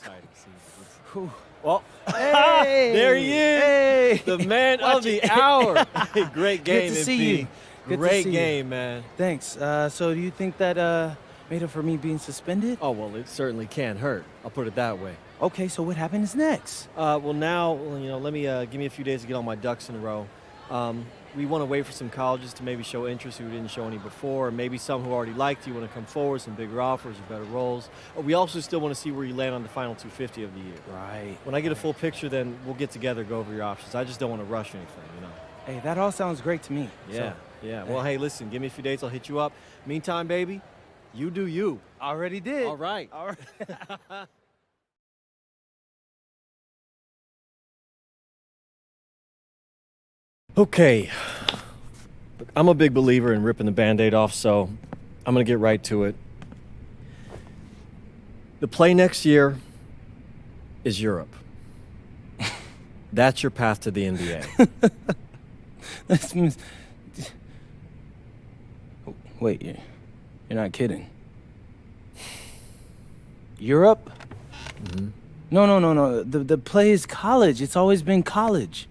exciting season. Whew. Well, Hey! there he is, Hey! the man of Watch the it. hour. Great game, Good to see MP. you. Good to Great see you. game, man. Thanks. So do you think that made up for me being suspended? Oh, well, it certainly can't hurt. I'll put it that way. Okay, so what happens next? Well, now, let me give me a few days to get all my ducks in a row. We want to wait for some colleges to maybe show interest who didn't show any before, or maybe some who already liked you want to come forward, some bigger offers or better roles. We also still want to see where you land on the final 250 of the year. Right. When I get a full picture, then we'll get together, go over your options. I just don't want to rush anything, Hey, that all sounds great to me. Yeah, So, yeah. Well, hey, listen, give me a few days, I'll hit you up. Meantime, baby, you do you. already did. All right. All right. Okay. Look, I'm a big believer in ripping the Band-Aid off, so I'm going to get right to it. The play next year is Europe. That's your path to the NBA. That means... Wait, you're not kidding. Europe? Mm-hmm. No. The play is college. It's always been college.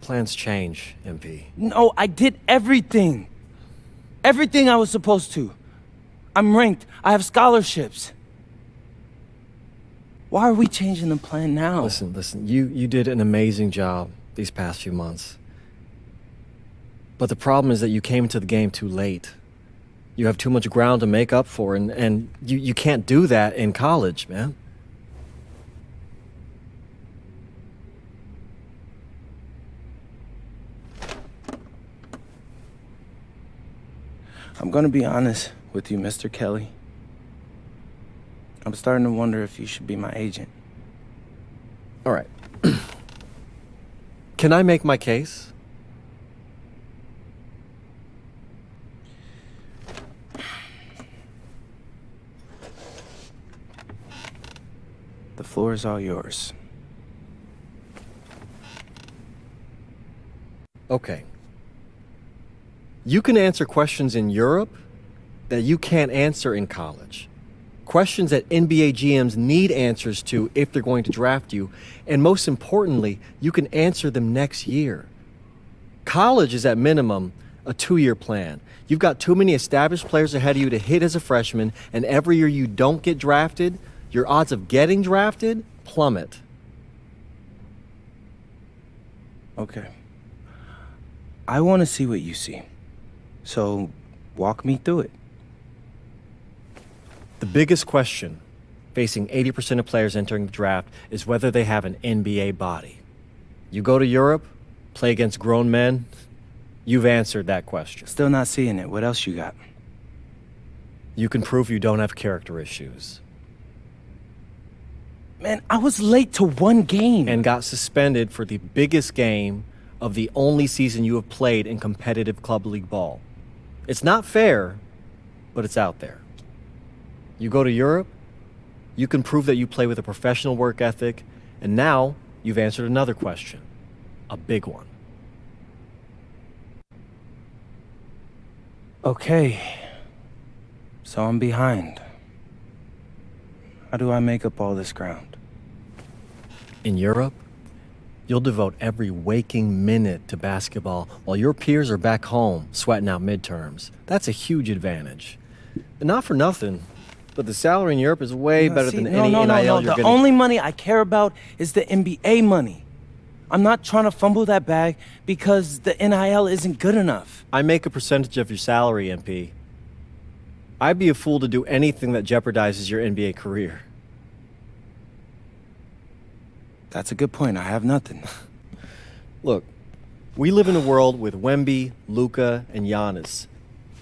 Plans change, MP. No, I did everything. Everything I was supposed to. I'm ranked. I have scholarships. Why are we changing the plan now? Listen, you did an amazing job these past few months. But the problem is that you came into the game too late. You have too much ground to make up for, and you can't do that in college, man. I'm gonna be honest with you, Mr. Kelly. I'm starting to wonder if you should be my agent. All right. Can I make my case? The floor is all yours. Okay. You can answer questions in Europe that you can't answer in college. Questions that NBA GMs need answers to if they're going to draft you. And most importantly, you can answer them next year. College is at minimum a 2-year plan. You've got too many established players ahead of you to hit as a freshman, and every year you don't get drafted, your odds of getting drafted plummet. Okay. I want to see what you see. So, walk me through it. The biggest question facing 80% of players entering the draft is whether they have an NBA body. You go to Europe, play against grown men, you've answered that question. Still not seeing it. What else you got? You can prove you don't have character issues. Man, I was late to one game. And got suspended for the biggest game of the only season you have played in competitive club league ball. It's not fair, but it's out there. You go to Europe, you can prove that you play with a professional work ethic, and now you've answered another question, a big one. Okay. So I'm behind. How do I make up all this ground? In Europe, you'll devote every waking minute to basketball while your peers are back home sweating out midterms. That's a huge advantage. And not for nothing, but the salary in Europe is way better than any NIL you're The getting. only money I care about is the NBA money. I'm not trying to fumble that bag because the NIL isn't good enough. I make a percentage of your salary, MP. I'd be a fool to do anything that jeopardizes your NBA career. That's a good point. I have nothing. Look, we live in a world with Wemby, Luka, and Giannis.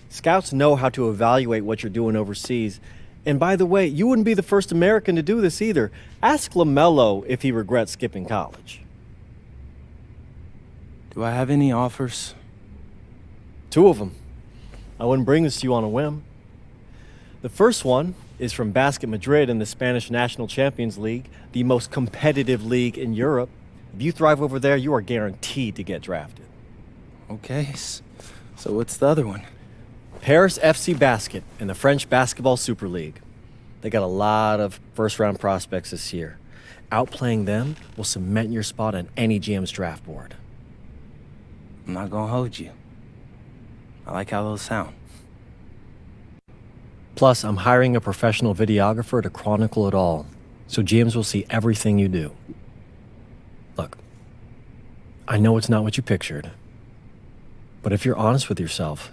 Scouts know how to evaluate what you're doing overseas. And by the way, you wouldn't be the first American to do this either. Ask LaMelo if he regrets skipping college. Do I have any offers? 2 of them. I wouldn't bring this to you on a whim. The first one is from Basket Madrid in the Spanish National Champions League, the most competitive league in Europe. If you thrive over there, you are guaranteed to get drafted. Okay, so what's the other one? Paris FC Basket in the French Basketball Super League. They got a lot of first-round prospects this year. Outplaying them will cement your spot on any GM's draft board. I'm not gonna hold you. I like how those sound. Plus, I'm hiring a professional videographer to chronicle it all, so GMs will see everything you do. Look, I know it's not what you pictured, but if you're honest with yourself,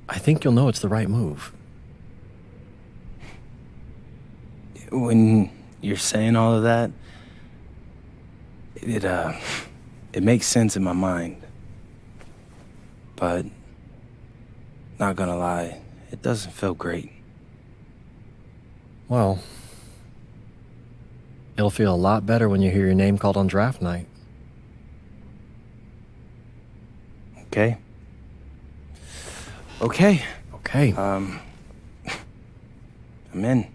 I think you'll know it's the right move. When you're saying all of that, it makes sense in my mind. But, not gonna lie, it doesn't feel great. Well, it'll feel a lot better when you hear your name called on draft night. Okay? Okay. Okay. I'm in.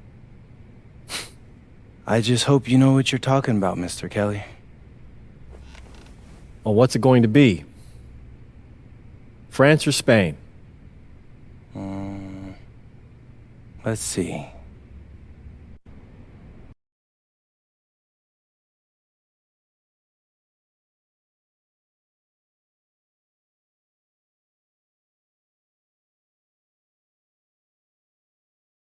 I just hope you know what you're talking about, Mr. Kelly. Well, what's it going to be? France or Spain? Let's see.